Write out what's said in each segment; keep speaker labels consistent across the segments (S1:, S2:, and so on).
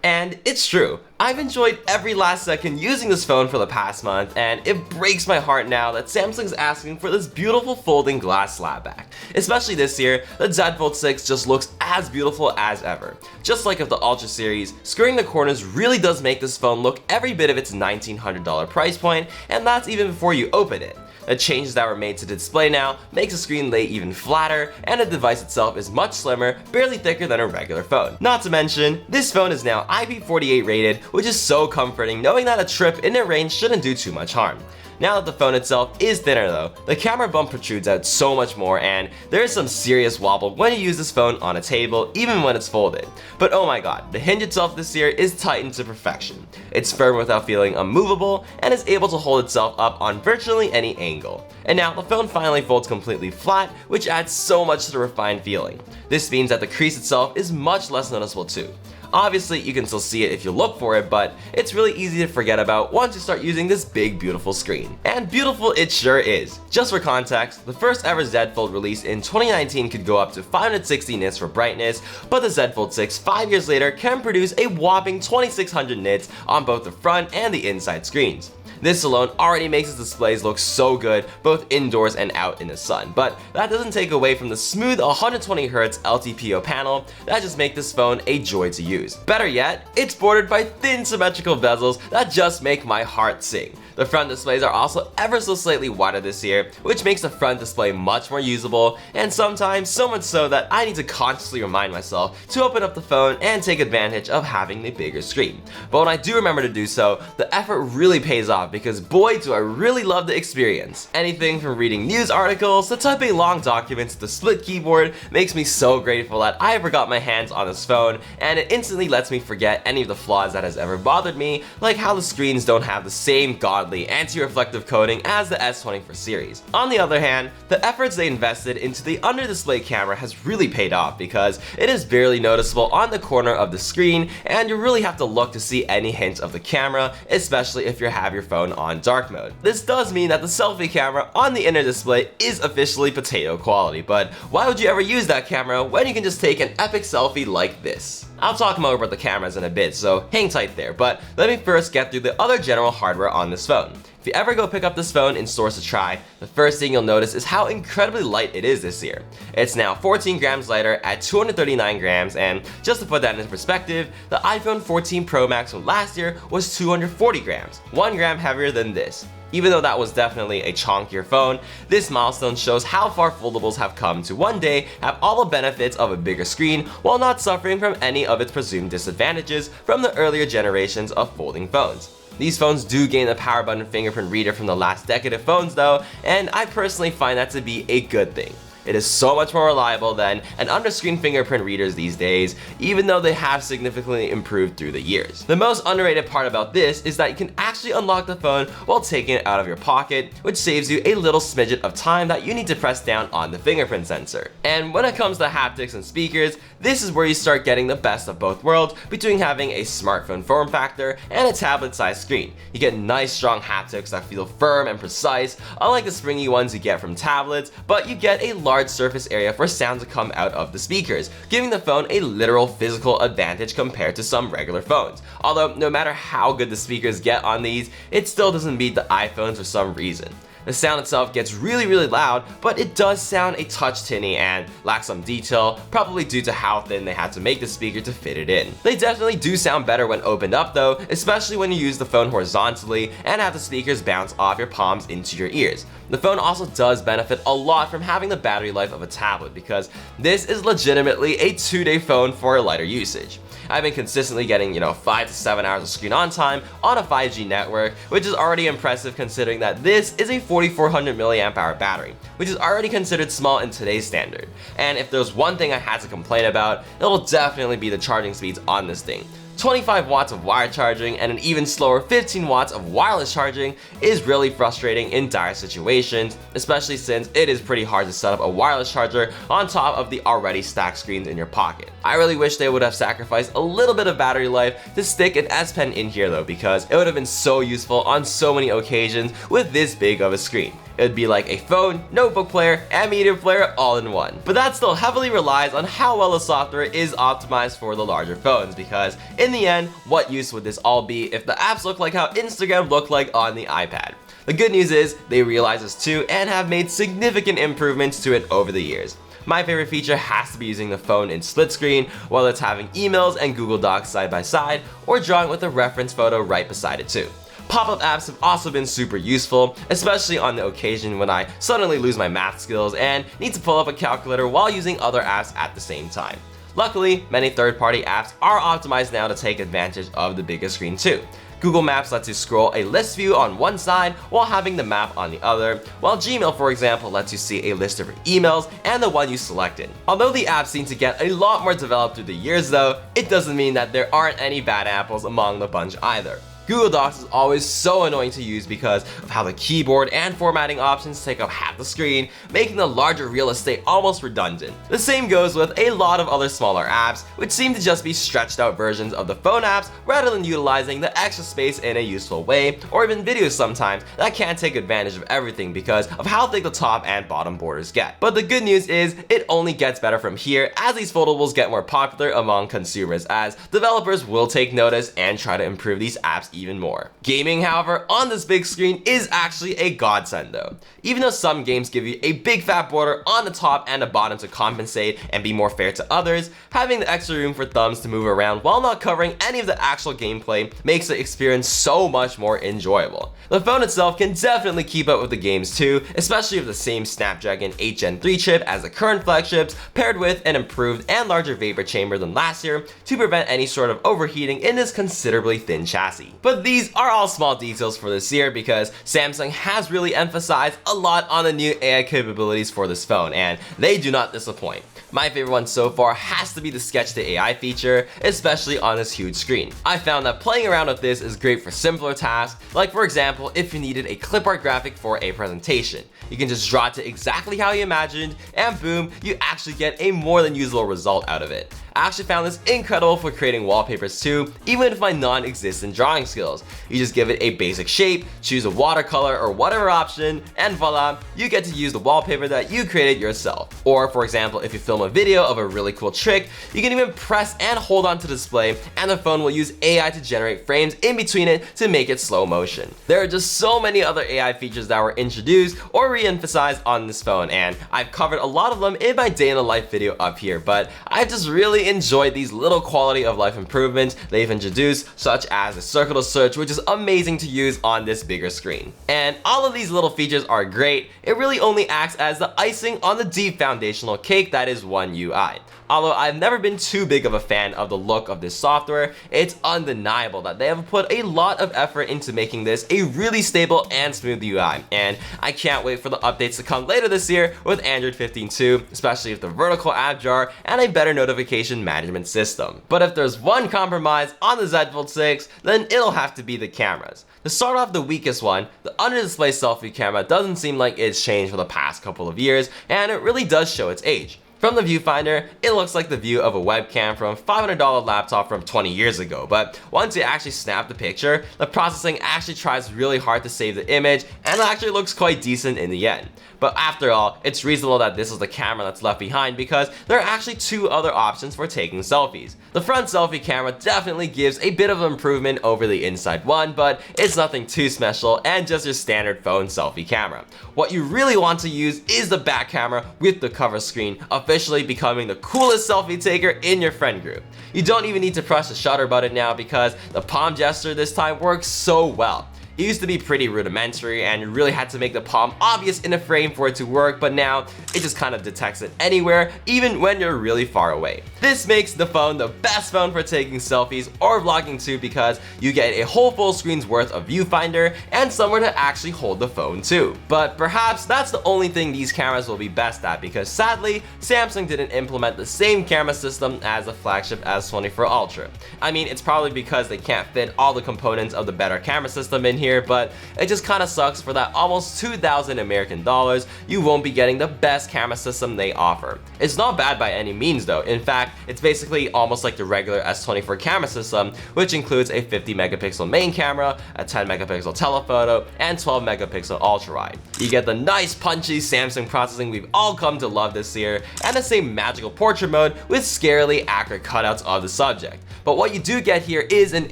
S1: And it's true, I've enjoyed every last second using this phone for the past month, and it breaks my heart now that Samsung's asking for this beautiful folding glass slab back. Especially this year, the Z Fold6 just looks as beautiful as ever. Just like with the Ultra series, skirting the corners really does make this phone look every bit of its $1,900 price point, and that's even before you open it. The changes that were made to the display now makes the screen lay even flatter, and the device itself is much slimmer, barely thicker than a regular phone. Not to mention, this phone is now IP48 rated, which is so comforting knowing that a trip in their range shouldn't do too much harm. Now that the phone itself is thinner though, the camera bump protrudes out so much more, and there is some serious wobble when you use this phone on a table, even when it's folded. But oh my god, the hinge itself this year is tightened to perfection. It's firm without feeling unmovable, and is able to hold itself up on virtually any angle. And now the phone finally folds completely flat, which adds so much to the refined feeling. This means that the crease itself is much less noticeable too. Obviously, you can still see it if you look for it, but it's really easy to forget about once you start using this big, beautiful screen. And beautiful it sure is. Just for context, the first ever Z Fold released in 2019 could go up to 560 nits for brightness, but the Z Fold 6 5 years later can produce a whopping 2600 nits on both the front and the inside screens. This alone already makes its displays look so good both indoors and out in the sun, but that doesn't take away from the smooth 120Hz LTPO panel that just make this phone a joy to use. Better yet, it's bordered by thin symmetrical bezels that just make my heart sing. The front displays are also ever so slightly wider this year, which makes the front display much more usable, and sometimes so much so that I need to consciously remind myself to open up the phone and take advantage of having the bigger screen. But when I do remember to do so, the effort really pays off because boy do I really love the experience. Anything from reading news articles to typing long documents with the split keyboard makes me so grateful that I ever got my hands on this phone, and it instantly lets me forget any of the flaws that has ever bothered me, like how the screens don't have the same godly anti-reflective coating as the S24 series. On the other hand, the efforts they invested into the under-display camera has really paid off because it is barely noticeable on the corner of the screen, and you really have to look to see any hint of the camera, especially if you have your phone on dark mode. This does mean that the selfie camera on the inner display is officially potato quality, but why would you ever use that camera when you can just take an epic selfie like this? I'll talk more about the cameras in a bit, so hang tight there, but let me first get through the other general hardware on this phone. If you ever go pick up this phone in stores to try, the first thing you'll notice is how incredibly light it is this year. It's now 14 grams lighter at 239 grams, and just to put that into perspective, the iPhone 14 Pro Max from last year was 240 grams, 1 gram heavier than this. Even though that was definitely a chonkier phone, this milestone shows how far foldables have come to one day have all the benefits of a bigger screen while not suffering from any of its presumed disadvantages from the earlier generations of folding phones. These phones do gain the power button fingerprint reader from the last decade of phones though, and I personally find that to be a good thing. It is so much more reliable than an under-screen fingerprint readers these days, even though they have significantly improved through the years. The most underrated part about this is that you can actually unlock the phone while taking it out of your pocket, which saves you a little smidget of time that you need to press down on the fingerprint sensor. And when it comes to haptics and speakers, this is where you start getting the best of both worlds between having a smartphone form factor and a tablet-sized screen. You get nice strong haptics that feel firm and precise, unlike the springy ones you get from tablets, but you get a large surface area for sound to come out of the speakers, giving the phone a literal physical advantage compared to some regular phones. Although no matter how good the speakers get on these, it still doesn't beat the iPhones for some reason. The sound itself gets really loud, but it does sound a touch tinny and lacks some detail, probably due to how thin they had to make the speaker to fit it in. They definitely do sound better when opened up though, especially when you use the phone horizontally and have the speakers bounce off your palms into your ears. The phone also does benefit a lot from having the battery life of a tablet because this is legitimately a 2-day phone for lighter usage. I've been consistently getting, 5 to 7 hours of screen on time on a 5G network, which is already impressive considering that this is a 4400 milliamp hour battery, which is already considered small in today's standard. And if there's one thing I had to complain about, it'll definitely be the charging speeds on this thing. 25 watts of wired charging and an even slower 15 watts of wireless charging is really frustrating in dire situations, especially since it is pretty hard to set up a wireless charger on top of the already stacked screens in your pocket. I really wish they would have sacrificed a little bit of battery life to stick an S Pen in here though, because it would have been so useful on so many occasions with this big of a screen. It would be like a phone, notebook player, and media player all in one. But that still heavily relies on how well the software is optimized for the larger phones, because in the end, what use would this all be if the apps look like how Instagram looked like on the iPad? The good news is they realize this too and have made significant improvements to it over the years. My favorite feature has to be using the phone in split screen, whether it's having emails and Google Docs side by side, or drawing with a reference photo right beside it too. Pop-up apps have also been super useful, especially on the occasion when I suddenly lose my math skills and need to pull up a calculator while using other apps at the same time. Luckily, many third-party apps are optimized now to take advantage of the bigger screen too. Google Maps lets you scroll a list view on one side while having the map on the other, while Gmail, for example, lets you see a list of your emails and the one you selected. Although the apps seem to get a lot more developed through the years though, it doesn't mean that there aren't any bad apples among the bunch either. Google Docs is always so annoying to use because of how the keyboard and formatting options take up half the screen, making the larger real estate almost redundant. The same goes with a lot of other smaller apps, which seem to just be stretched out versions of the phone apps rather than utilizing the extra space in a useful way, or even videos sometimes that can't take advantage of everything because of how thick the top and bottom borders get. But the good news is it only gets better from here as these foldables get more popular among consumers, as developers will take notice and try to improve these apps even more. Gaming, however, on this big screen is actually a godsend though. Even though some games give you a big fat border on the top and the bottom to compensate and be more fair to others, having the extra room for thumbs to move around while not covering any of the actual gameplay makes the experience so much more enjoyable. The phone itself can definitely keep up with the games too, especially with the same Snapdragon 8 Gen 3 chip as the current flagships, paired with an improved and larger vapor chamber than last year to prevent any sort of overheating in this considerably thin chassis. But these are all small details for this year because Samsung has really emphasized a lot on the new AI capabilities for this phone, and they do not disappoint. My favorite one so far has to be the Sketch to AI feature, especially on this huge screen. I found that playing around with this is great for simpler tasks, like for example, if you needed a clip art graphic for a presentation. You can just draw it to exactly how you imagined, and boom, you actually get a more than usable result out of it. I actually found this incredible for creating wallpapers too, even with my non-existent drawing skills. You just give it a basic shape, choose a watercolor or whatever option, and voila, you get to use the wallpaper that you created yourself. Or for example, if you film a video of a really cool trick, you can even press and hold on to display, and the phone will use AI to generate frames in between it to make it slow motion. There are just so many other AI features that were introduced or re-emphasized on this phone, and I've covered a lot of them in my day in the life video up here, but I've just really enjoyed these little quality of life improvements they've introduced, such as the circle to search, which is amazing to use on this bigger screen. And all of these little features are great. It really only acts as the icing on the deep foundational cake that is One UI. Although I've never been too big of a fan of the look of this software, it's undeniable that they have put a lot of effort into making this a really stable and smooth UI, and I can't wait for the updates to come later this year with Android 15 too, especially with the vertical app jar and a better notification management system. But if there's one compromise on the Z Fold6, then it'll have to be the cameras. To start off the weakest one, the under-display selfie camera doesn't seem like it's changed for the past couple of years, and it really does show its age. From the viewfinder, it looks like the view of a webcam from a $500 laptop from 20 years ago, but once you actually snap the picture, the processing actually tries really hard to save the image, and it actually looks quite decent in the end. But after all, it's reasonable that this is the camera that's left behind because there are actually two other options for taking selfies. The front selfie camera definitely gives a bit of an improvement over the inside one, but it's nothing too special and just your standard phone selfie camera. What you really want to use is the back camera with the cover screen, officially becoming the coolest selfie taker in your friend group. You don't even need to press the shutter button now because the palm gesture this time works so well. It used to be pretty rudimentary and you really had to make the palm obvious in a frame for it to work, but now it just kind of detects it anywhere, even when you're really far away. This makes the phone the best phone for taking selfies or vlogging too, because you get a whole full screen's worth of viewfinder and somewhere to actually hold the phone too. But perhaps that's the only thing these cameras will be best at, because sadly, Samsung didn't implement the same camera system as the flagship S24 Ultra. I mean, it's probably because they can't fit all the components of the better camera system in here, but it just kinda sucks for that almost 2,000 American dollars, you won't be getting the best camera system they offer. It's not bad by any means though. In fact, it's basically almost like the regular S24 camera system, which includes a 50 megapixel main camera, a 10 megapixel telephoto, and 12 megapixel ultra wide. You get the nice punchy Samsung processing we've all come to love this year, and the same magical portrait mode with scarily accurate cutouts of the subject. But what you do get here is an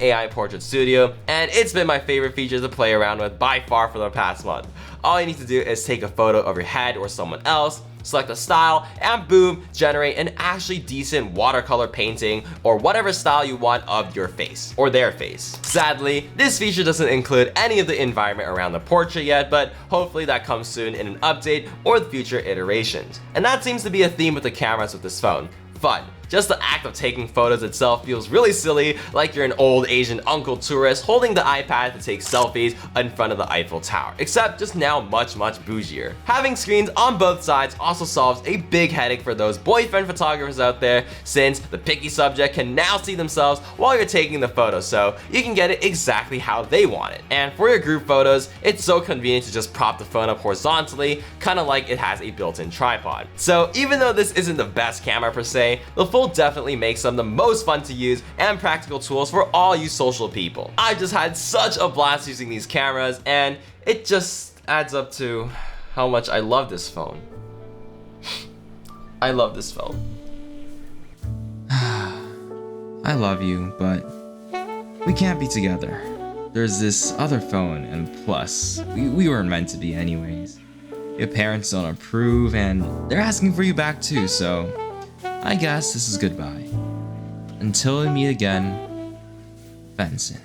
S1: AI portrait studio, and it's been my favorite feature to play around with by far for the past month. All you need to do is take a photo of your head or someone else, select a style, and boom, generate an actually decent watercolor painting or whatever style you want of your face or their face. Sadly, this feature doesn't include any of the environment around the portrait yet, but hopefully that comes soon in an update or the future iterations. And that seems to be a theme with the cameras with this phone: fun. Just the act of taking photos itself feels really silly, like you're an old Asian uncle tourist holding the iPad to take selfies in front of the Eiffel Tower, except just now much bougier. Having screens on both sides also solves a big headache for those boyfriend photographers out there, since the picky subject can now see themselves while you're taking the photo, so you can get it exactly how they want it. And for your group photos, it's so convenient to just prop the phone up horizontally, kinda like it has a built-in tripod. So even though this isn't the best camera per se, the Fold definitely makes them the most fun to use and practical tools for all you social people. I just had such a blast using these cameras, and it just adds up to how much I love this phone. I love this phone.
S2: I love you, but we can't be together. There's this other phone, and plus, we weren't meant to be anyways. Your parents don't approve, and they're asking for you back too, so I guess this is goodbye. Until we meet again, Benson.